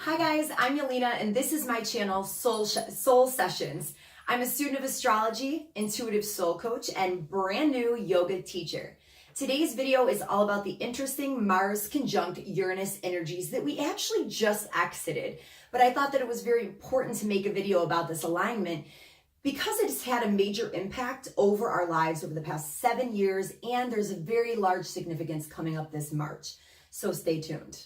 Hi guys, I'm Yelena and this is my channel Soul Sessions. I'm a student of astrology, intuitive soul coach, and brand new yoga teacher. Today's video is all about the interesting Mars conjunct Uranus energies that we actually just exited. But I thought that it was very important to make a video about this alignment because it's had a major impact over our lives over the past 7 years, and there's a very large significance coming up this March. So stay tuned.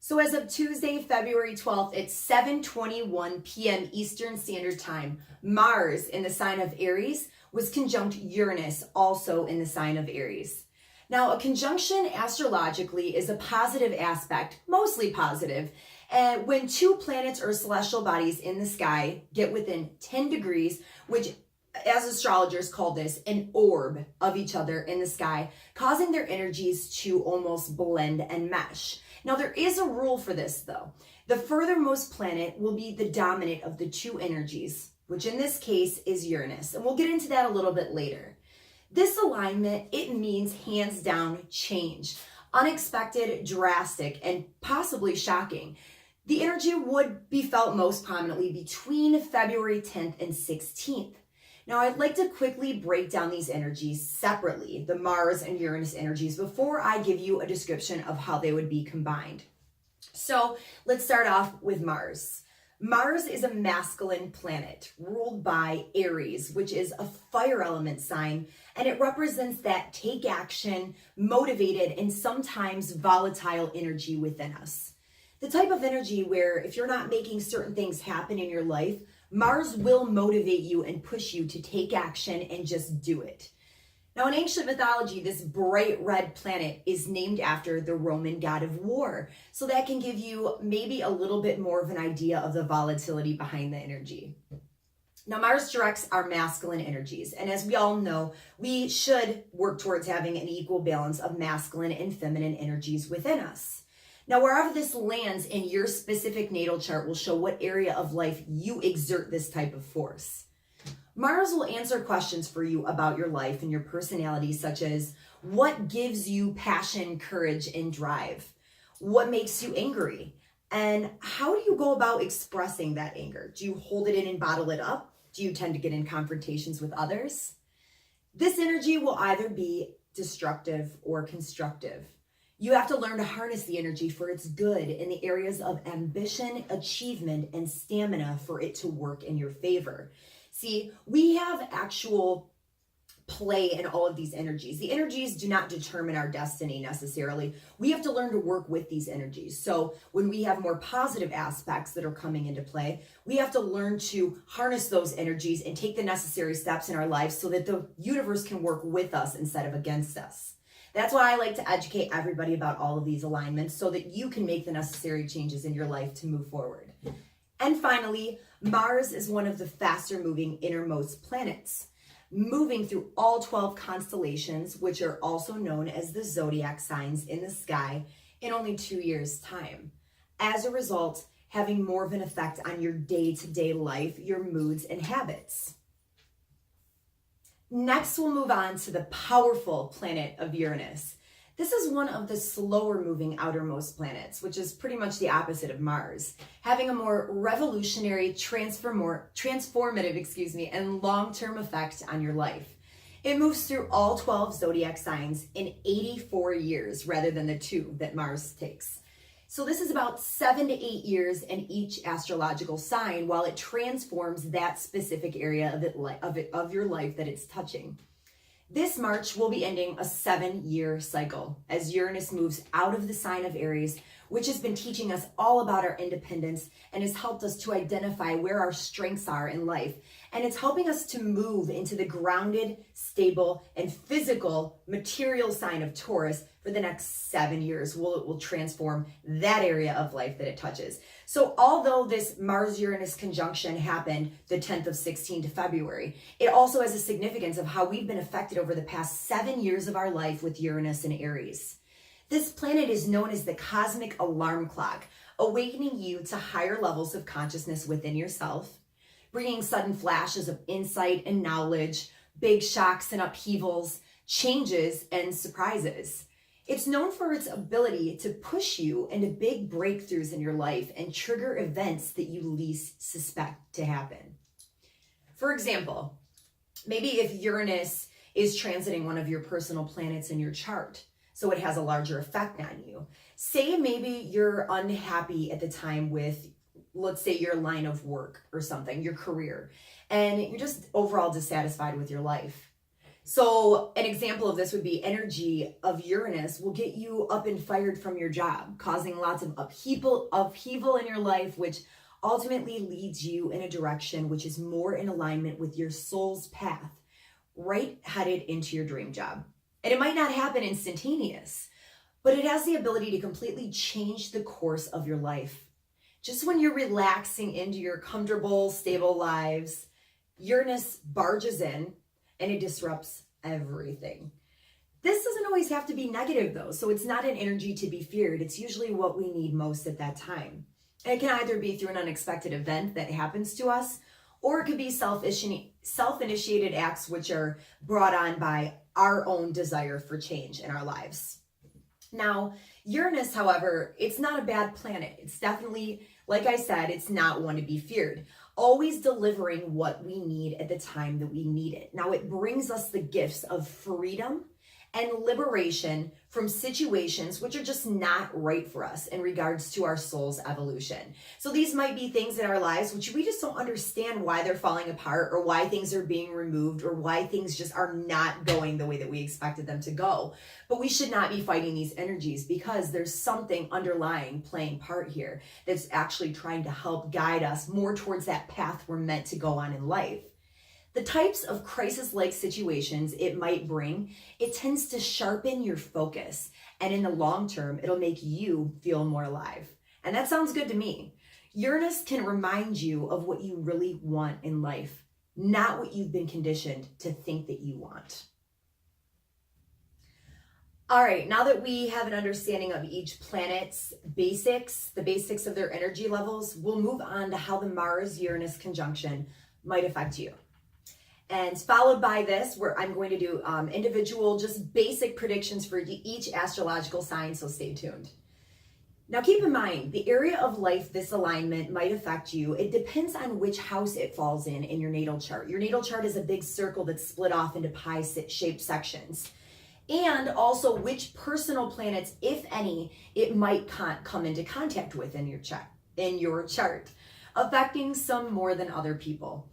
So as of Tuesday, February 12th, it's 7:21 p.m. Eastern Standard Time. Mars in the sign of Aries was conjunct Uranus, also in the sign of Aries. Now, a conjunction astrologically is a positive aspect, mostly positive, and when two planets or celestial bodies in the sky get within 10 degrees, which as astrologers call this an orb of each other in the sky, causing their energies to almost blend and mesh. Now, there is a rule for this, though. The furthermost planet will be the dominant of the two energies, which in this case is Uranus. And we'll get into that a little bit later. This alignment, it means hands down change, unexpected, drastic, and possibly shocking. The energy would be felt most prominently between February 10th and 16th. Now, I'd like to quickly break down these energies separately, the Mars and Uranus energies, before I give you a description of how they would be combined. So let's start off with Mars. Mars is a masculine planet ruled by Aries, which is a fire element sign, and it represents that take action, motivated, and sometimes volatile energy within us. The type of energy where if you're not making certain things happen in your life, Mars will motivate you and push you to take action and just do it. Now, in ancient mythology, this bright red planet is named after the Roman god of war. So that can give you maybe a little bit more of an idea of the volatility behind the energy. Now, Mars directs our masculine energies. And as we all know, we should work towards having an equal balance of masculine and feminine energies within us. Now, wherever this lands in your specific natal chart will show what area of life you exert this type of force. Mars will answer questions for you about your life and your personality, such as what gives you passion, courage, and drive? What makes you angry? And how do you go about expressing that anger? Do you hold it in and bottle it up? Do you tend to get in confrontations with others? This energy will either be destructive or constructive. You have to learn to harness the energy for its good in the areas of ambition, achievement, and stamina for it to work in your favor. See, we have actual play in all of these energies. The energies do not determine our destiny necessarily. We have to learn to work with these energies. So when we have more positive aspects that are coming into play, we have to learn to harness those energies and take the necessary steps in our lives so that the universe can work with us instead of against us. That's why I like to educate everybody about all of these alignments so that you can make the necessary changes in your life to move forward. And finally, Mars is one of the faster moving innermost planets, moving through all 12 constellations, which are also known as the Zodiac signs in the sky, in only 2 years' time. As a result, having more of an effect on your day-to-day life, your moods and habits. Next, we'll move on to the powerful planet of Uranus. This is one of the slower moving outermost planets, which is pretty much the opposite of Mars, having a more revolutionary, transformative, and long-term effect on your life. It moves through all 12 zodiac signs in 84 years rather than the 2 that Mars takes. So this is about 7 to 8 years in each astrological sign while it transforms that specific area of your life that it's touching. This March, we'll be ending a 7-year cycle as Uranus moves out of the sign of Aries, which has been teaching us all about our independence and has helped us to identify where our strengths are in life. And it's helping us to move into the grounded, stable, and physical material sign of Taurus for the next 7 years. It will transform that area of life that it touches. So although this Mars-Uranus conjunction happened the 10th of 16 to February, it also has a significance of how we've been affected over the past 7 years of our life with Uranus and Aries. This planet is known as the cosmic alarm clock, awakening you to higher levels of consciousness within yourself, bringing sudden flashes of insight and knowledge, big shocks and upheavals, changes and surprises. It's known for its ability to push you into big breakthroughs in your life and trigger events that you least suspect to happen. For example, maybe if Uranus is transiting one of your personal planets in your chart, so it has a larger effect on you. Say maybe you're unhappy at the time with, let's say, your line of work or something, your career, and you're just overall dissatisfied with your life. So an example of this would be energy of Uranus will get you up and fired from your job, causing lots of upheaval in your life, which ultimately leads you in a direction which is more in alignment with your soul's path, right headed into your dream job. And it might not happen instantaneous, but it has the ability to completely change the course of your life. Just when you're relaxing into your comfortable, stable lives, Uranus barges in and it disrupts everything. This doesn't always have to be negative though, so it's not an energy to be feared. It's usually what we need most at that time. And it can either be through an unexpected event that happens to us, or it could be self-initiated acts which are brought on by our own desire for change in our lives. Now, Uranus, however, it's not a bad planet. It's definitely, like I said, it's not one to be feared. Always delivering what we need at the time that we need it. Now, it brings us the gifts of freedom and liberation from situations which are just not right for us in regards to our soul's evolution. So these might be things in our lives which we just don't understand why they're falling apart, or why things are being removed, or why things just are not going the way that we expected them to go. But we should not be fighting these energies, because there's something underlying playing part here that's actually trying to help guide us more towards that path we're meant to go on in life. The types of crisis-like situations it might bring, it tends to sharpen your focus. And in the long term, it'll make you feel more alive. And that sounds good to me. Uranus can remind you of what you really want in life, not what you've been conditioned to think that you want. All right, now that we have an understanding of each planet's basics, the basics of their energy levels, we'll move on to how the Mars-Uranus conjunction might affect you. And followed by this, where I'm going to do individual, just basic predictions for each astrological sign, so stay tuned. Now keep in mind, the area of life this alignment might affect you. It depends on which house it falls in your natal chart. Your natal chart is a big circle that's split off into pie-shaped sections. And also which personal planets, if any, it might come into contact with in your chart, affecting some more than other people.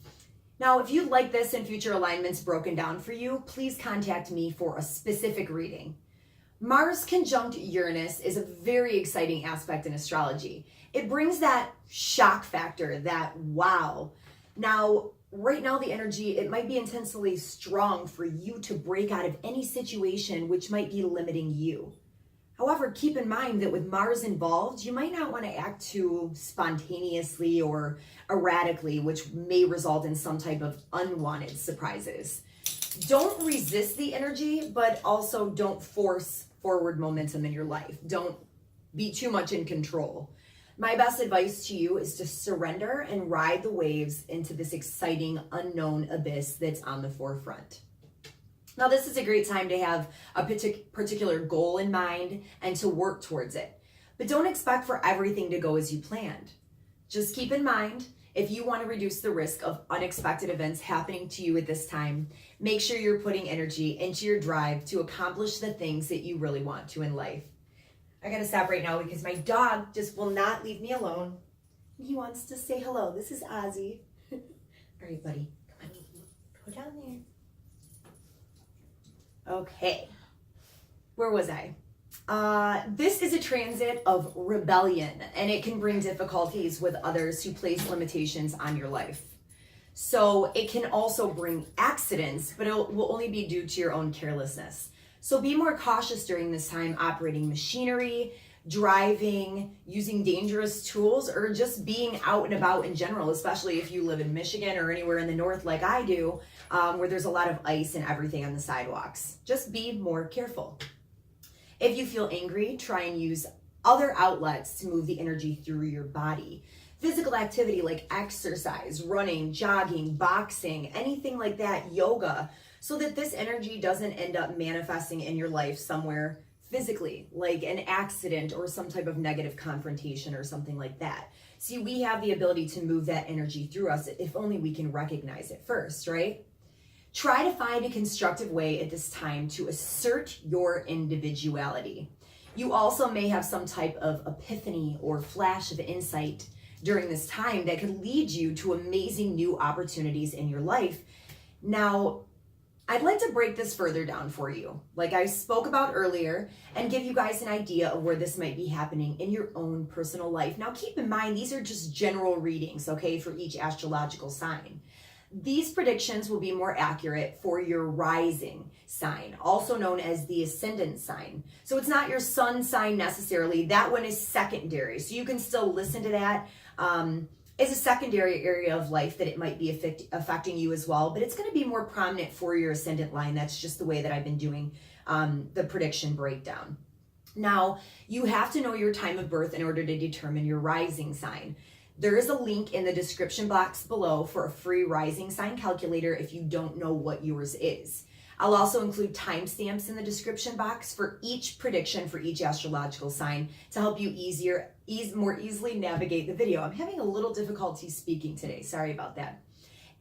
Now, if you'd like this and future alignments broken down for you, please contact me for a specific reading. Mars conjunct Uranus is a very exciting aspect in astrology. It brings that shock factor, that wow. Now, right now the energy, it might be intensely strong for you to break out of any situation which might be limiting you. However, keep in mind that with Mars involved, you might not want to act too spontaneously or erratically, which may result in some type of unwanted surprises. Don't resist the energy, but also don't force forward momentum in your life. Don't be too much in control. My best advice to you is to surrender and ride the waves into this exciting unknown abyss that's on the forefront. Now, this is a great time to have a particular goal in mind and to work towards it. But don't expect for everything to go as you planned. Just keep in mind, if you want to reduce the risk of unexpected events happening to you at this time, make sure you're putting energy into your drive to accomplish the things that you really want to in life. I gotta stop right now because my dog just will not leave me alone. He wants to say hello. This is Ozzy. All right, buddy, come on, go down there. Okay, where was I? This is a transit of rebellion, and it can bring difficulties with others who place limitations on your life. So it can also bring accidents, but it will only be due to your own carelessness. So be more cautious during this time operating machinery, driving, using dangerous tools, or just being out and about in general, especially if you live in Michigan or anywhere in the north like I do, where there's a lot of ice and everything on the sidewalks. Just be more careful. If you feel angry, try and use other outlets to move the energy through your body. Physical activity like exercise, running, jogging, boxing, anything like that, yoga, so that this energy doesn't end up manifesting in your life somewhere physically, like an accident or some type of negative confrontation or something like that. See, we have the ability to move that energy through us if only we can recognize it first, right? Try to find a constructive way at this time to assert your individuality. You also may have some type of epiphany or flash of insight during this time that could lead you to amazing new opportunities in your life. Now, I'd like to break this further down for you, like I spoke about earlier, and give you guys an idea of where this might be happening in your own personal life. Now, keep in mind, these are just general readings, okay, for each astrological sign. These predictions will be more accurate for your rising sign, also known as the ascendant sign. So it's not your sun sign necessarily. That one is secondary. So you can still listen to that. It's a secondary area of life that it might be affecting you as well, but it's going to be more prominent for your ascendant line. That's just the way that I've been doing the prediction breakdown. Now, you have to know your time of birth in order to determine your rising sign. There is a link in the description box below for a free rising sign calculator if you don't know what yours is. I'll also include timestamps in the description box for each prediction for each astrological sign to help you more easily navigate the video. I'm having a little difficulty speaking today. Sorry about that.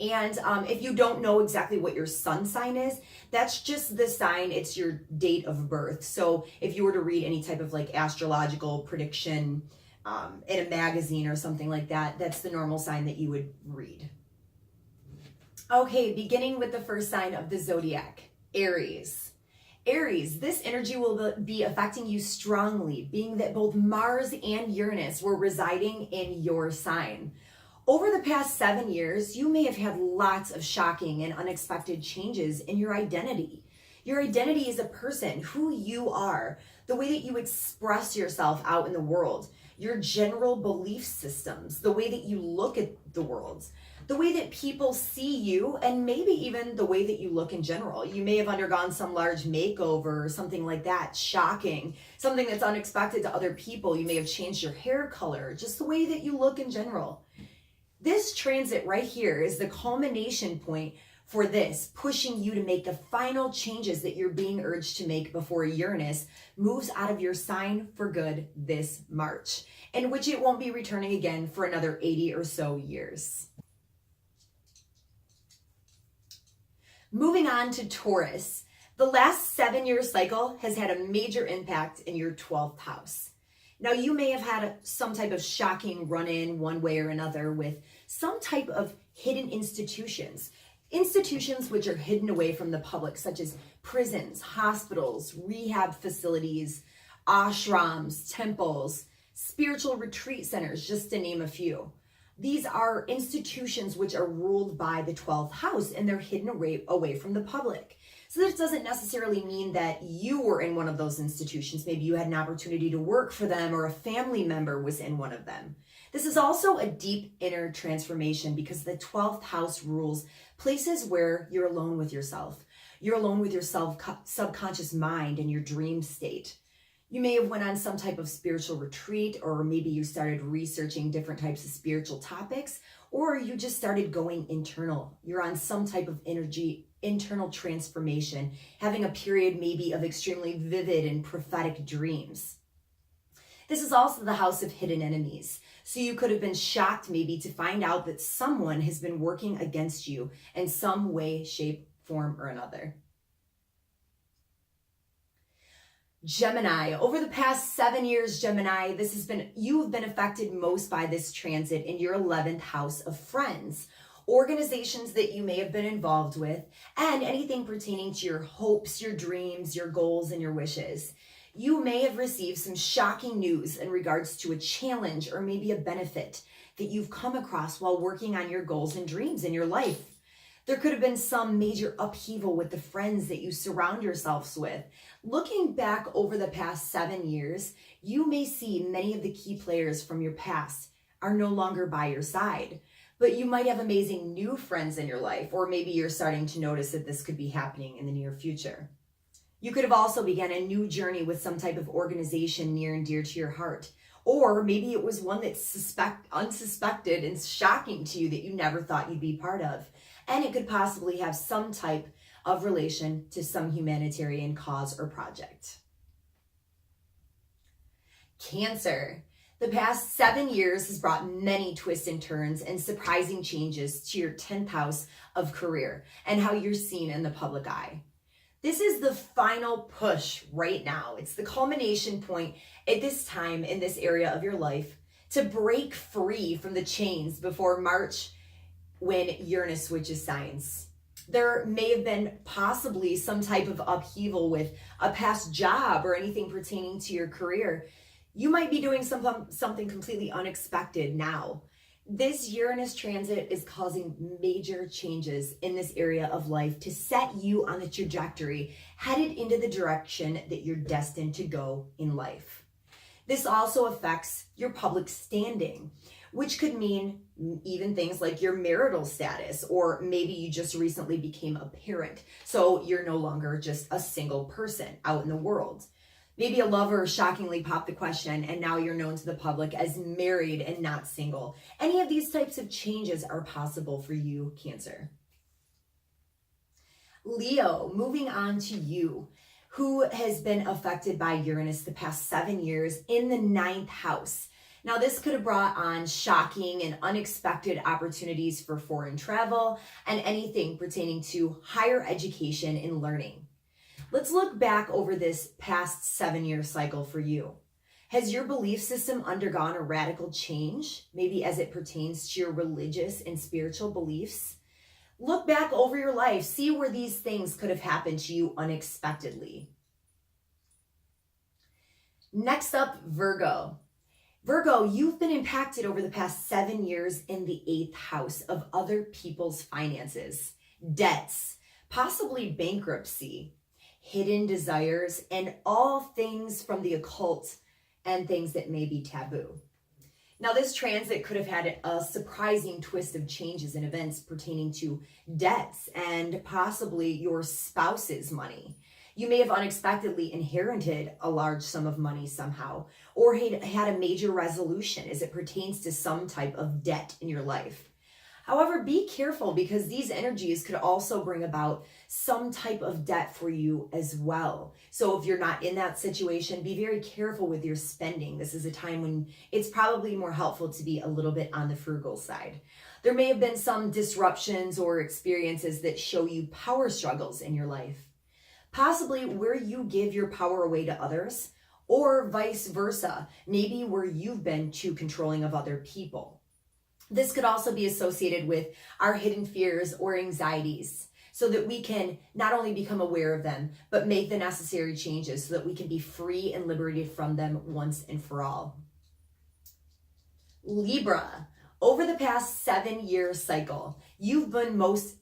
And if you don't know exactly what your sun sign is, that's just the sign. It's your date of birth. So if you were to read any type of like astrological prediction in a magazine or something like that, that's the normal sign that you would read. Okay, beginning with the first sign of the zodiac, Aries. Aries, this energy will be affecting you strongly, being that both Mars and Uranus were residing in your sign. Over the past 7 years, you may have had lots of shocking and unexpected changes in your identity. Your identity is a person, who you are, the way that you express yourself out in the world, your general belief systems, the way that you look at the world, the way that people see you, and maybe even the way that you look in general. You may have undergone some large makeover or something like that, shocking, something that's unexpected to other people. You may have changed your hair color, just the way that you look in general. This transit right here is the culmination point for this, pushing you to make the final changes that you're being urged to make before Uranus moves out of your sign for good this March, in which it won't be returning again for another 80 or so years. Moving on to Taurus, the last 7-year cycle has had a major impact in your 12th house. Now, you may have had some type of shocking run-in one way or another with some type of hidden institutions which are hidden away from the public, such as prisons, hospitals, rehab facilities, ashrams, temples, spiritual retreat centers, just to name a few. These are institutions which are ruled by the 12th house, and they're hidden away from the public. So this doesn't necessarily mean that you were in one of those institutions. Maybe you had an opportunity to work for them, or a family member was in one of them. This is also a deep inner transformation because the 12th house rules places where you're alone with yourself. You're alone with your subconscious mind and your dream state. You may have went on some type of spiritual retreat, or maybe you started researching different types of spiritual topics, or you just started going internal. You're on some type of internal transformation, having a period maybe of extremely vivid and prophetic dreams. This is also the house of hidden enemies. So you could have been shocked maybe to find out that someone has been working against you in some way, shape, form, or another. Gemini, over the past 7 years, Gemini, you have been affected most by this transit in your 11th house of friends. organizations that you may have been involved with, and anything pertaining to your hopes, your dreams, your goals, and your wishes. You may have received some shocking news in regards to a challenge or maybe a benefit that you've come across while working on your goals and dreams in your life. There could have been some major upheaval with the friends that you surround yourselves with. Looking back over the past 7 years, you may see many of the key players from your past are no longer by your side, but you might have amazing new friends in your life, or maybe you're starting to notice that this could be happening in the near future. You could have also begun a new journey with some type of organization near and dear to your heart. Or maybe it was one that's unsuspected and shocking to you that you never thought you'd be part of. And it could possibly have some type of relation to some humanitarian cause or project. Cancer. The past 7 years has brought many twists and turns and surprising changes to your 10th house of career and how you're seen in the public eye. This is the final push right now. It's the culmination point at this time in this area of your life to break free from the chains before March, when Uranus switches signs. There may have been possibly some type of upheaval with a past job or anything pertaining to your career. You might be doing something completely unexpected now. This Uranus transit is causing major changes in this area of life to set you on the trajectory headed into the direction that you're destined to go in life. This also affects your public standing, which could mean even things like your marital status, or maybe you just recently became a parent, so you're no longer just a single person out in the world. Maybe a lover shockingly popped the question and now you're known to the public as married and not single. Any of these types of changes are possible for you, Cancer. Leo, moving on to you, who has been affected by Uranus the past 7 years in the 9th house. Now, this could have brought on shocking and unexpected opportunities for foreign travel and anything pertaining to higher education and learning. Let's look back over this past 7-year cycle for you. Has your belief system undergone a radical change, maybe as it pertains to your religious and spiritual beliefs? Look back over your life, see where these things could have happened to you unexpectedly. Next up, Virgo. Virgo, you've been impacted over the past 7 years in the 8th house of other people's finances, debts, possibly bankruptcy, hidden desires, and all things from the occult and things that may be taboo. Now, this transit could have had a surprising twist of changes and events pertaining to debts and possibly your spouse's money. You may have unexpectedly inherited a large sum of money somehow, or had a major resolution as it pertains to some type of debt in your life. However, be careful because these energies could also bring about some type of debt for you as well. So if you're not in that situation, be very careful with your spending. This is a time when it's probably more helpful to be a little bit on the frugal side. There may have been some disruptions or experiences that show you power struggles in your life, possibly where you give your power away to others, or vice versa, maybe where you've been too controlling of other people. This could also be associated with our hidden fears or anxieties, so that we can not only become aware of them, but make the necessary changes so that we can be free and liberated from them once and for all. Libra, over the past 7-year cycle, you've been most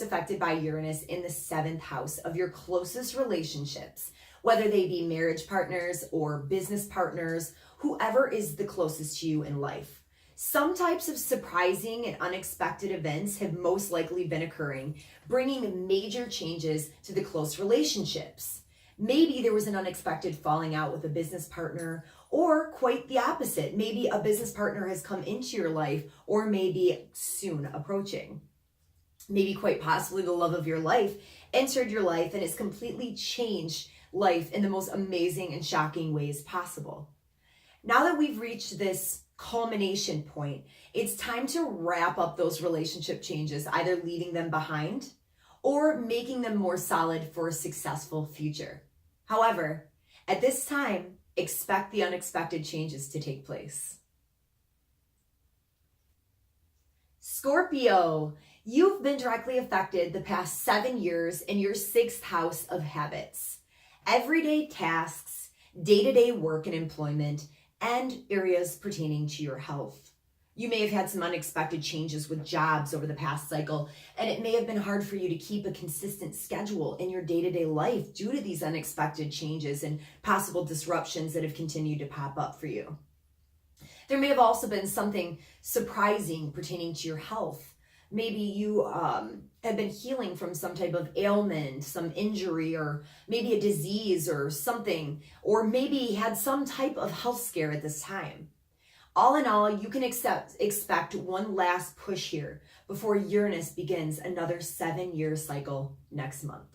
affected by Uranus in the 7th house of your closest relationships, whether they be marriage partners or business partners, whoever is the closest to you in life. Some types of surprising and unexpected events have most likely been occurring, bringing major changes to the close relationships. Maybe there was an unexpected falling out with a business partner, or quite the opposite. Maybe a business partner has come into your life, or maybe soon approaching. Maybe quite possibly the love of your life entered your life and has completely changed life in the most amazing and shocking ways possible. Now that we've reached this culmination point, it's time to wrap up those relationship changes, either leaving them behind or making them more solid for a successful future. However, at this time, expect the unexpected changes to take place. Scorpio, you've been directly affected the past 7 years in your 6th house of habits, everyday tasks, day-to-day work and employment, and areas pertaining to your health. You may have had some unexpected changes with jobs over the past cycle, and it may have been hard for you to keep a consistent schedule in your day-to-day life due to these unexpected changes and possible disruptions that have continued to pop up for you. There may have also been something surprising pertaining to your health. Maybe you have been healing from some type of ailment, some injury, or maybe a disease or something, or maybe had some type of health scare at this time. All in all, you can expect one last push here before Uranus begins another 7-year cycle next month.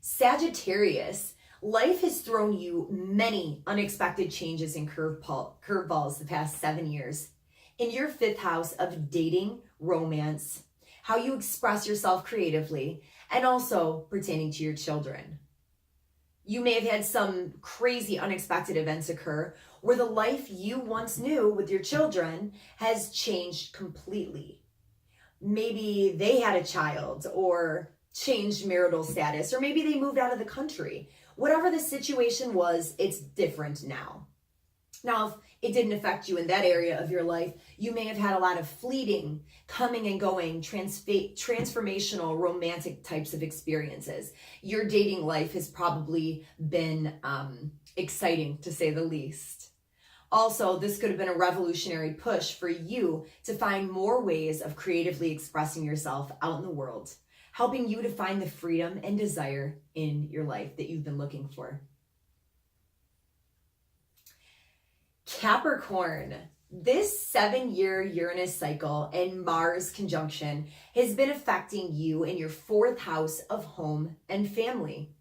Sagittarius, life has thrown you many unexpected changes and curveballs the past 7 years. In your 5th house of dating, romance, how you express yourself creatively, and also pertaining to your children. You may have had some crazy unexpected events occur where the life you once knew with your children has changed completely. Maybe they had a child or changed marital status, or maybe they moved out of the country. Whatever the situation was, it's different now. Now, if it didn't affect you in that area of your life, you may have had a lot of fleeting, coming and going, transformational, romantic types of experiences. Your dating life has probably been exciting, to say the least. Also, this could have been a revolutionary push for you to find more ways of creatively expressing yourself out in the world, helping you to find the freedom and desire in your life that you've been looking for. Capricorn, this 7-year Uranus cycle and Mars conjunction has been affecting you in your 4th house of home and family.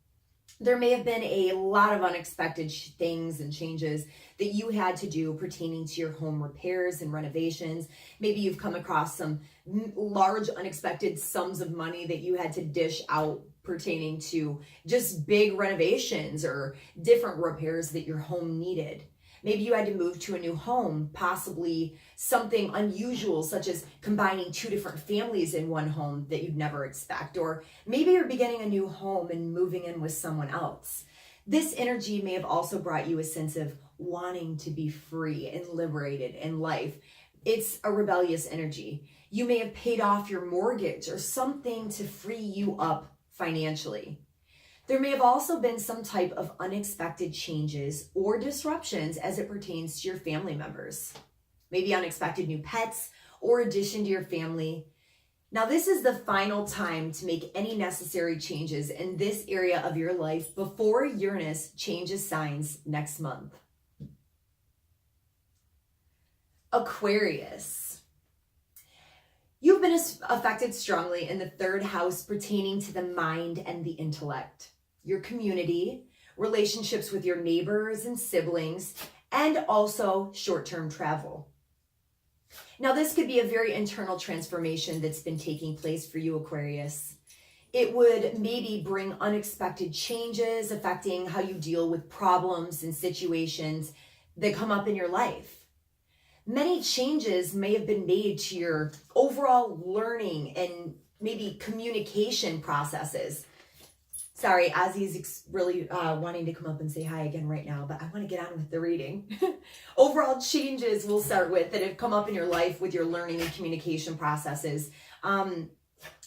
There may have been a lot of unexpected things and changes that you had to do pertaining to your home repairs and renovations. Maybe you've come across some large unexpected sums of money that you had to dish out pertaining to just big renovations or different repairs that your home needed. Maybe you had to move to a new home, possibly something unusual, such as combining 2 different families in one home that you'd never expect. Or maybe you're beginning a new home and moving in with someone else. This energy may have also brought you a sense of wanting to be free and liberated in life. It's a rebellious energy. You may have paid off your mortgage or something to free you up financially. There may have also been some type of unexpected changes or disruptions as it pertains to your family members. Maybe unexpected new pets or addition to your family. Now, this is the final time to make any necessary changes in this area of your life before Uranus changes signs next month. Aquarius. You've been affected strongly in the 3rd house pertaining to the mind and the intellect, your community, relationships with your neighbors and siblings, and also short-term travel. Now, this could be a very internal transformation that's been taking place for you, Aquarius. It would maybe bring unexpected changes affecting how you deal with problems and situations that come up in your life. Many changes may have been made to your overall learning and maybe communication processes. Sorry, Ozzy's really wanting to come up and say hi again right now, but I want to get on with the reading. Overall changes we'll start with that have come up in your life with your learning and communication processes.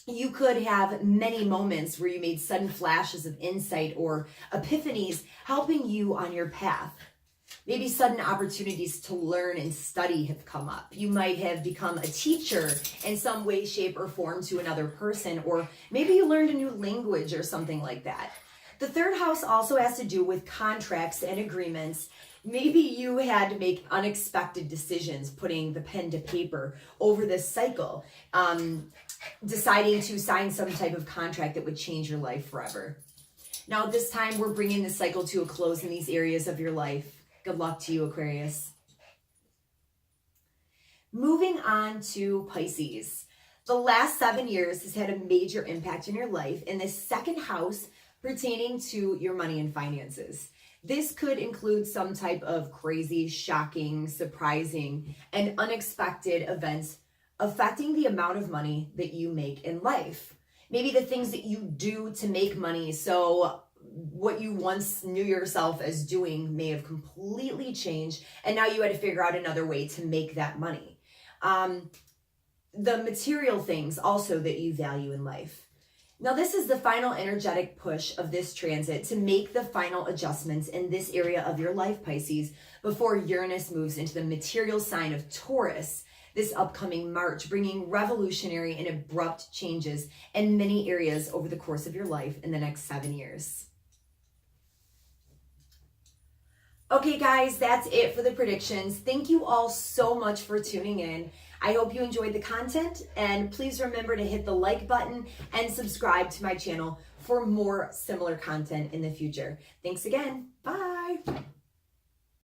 You could have many moments where you made sudden flashes of insight or epiphanies helping you on your path. Maybe sudden opportunities to learn and study have come up. You might have become a teacher in some way, shape, or form to another person, or maybe you learned a new language or something like that. The 3rd house also has to do with contracts and agreements. Maybe you had to make unexpected decisions, putting the pen to paper over this cycle, deciding to sign some type of contract that would change your life forever. Now, this time we're bringing the cycle to a close in these areas of your life. Good luck to you, Aquarius. Moving on to Pisces. The last 7 years has had a major impact in your life in the 2nd house pertaining to your money and finances. This could include some type of crazy, shocking, surprising, and unexpected events affecting the amount of money that you make in life. Maybe the things that you do to make money. So what you once knew yourself as doing may have completely changed, and now you had to figure out another way to make that money. The material things also that you value in life. Now, this is the final energetic push of this transit to make the final adjustments in this area of your life, Pisces, before Uranus moves into the material sign of Taurus this upcoming March, bringing revolutionary and abrupt changes in many areas over the course of your life in the next 7 years. Okay, guys, that's it for the predictions. Thank you all so much for tuning in. I hope you enjoyed the content, and please remember to hit the like button and subscribe to my channel for more similar content in the future. Thanks again. Bye.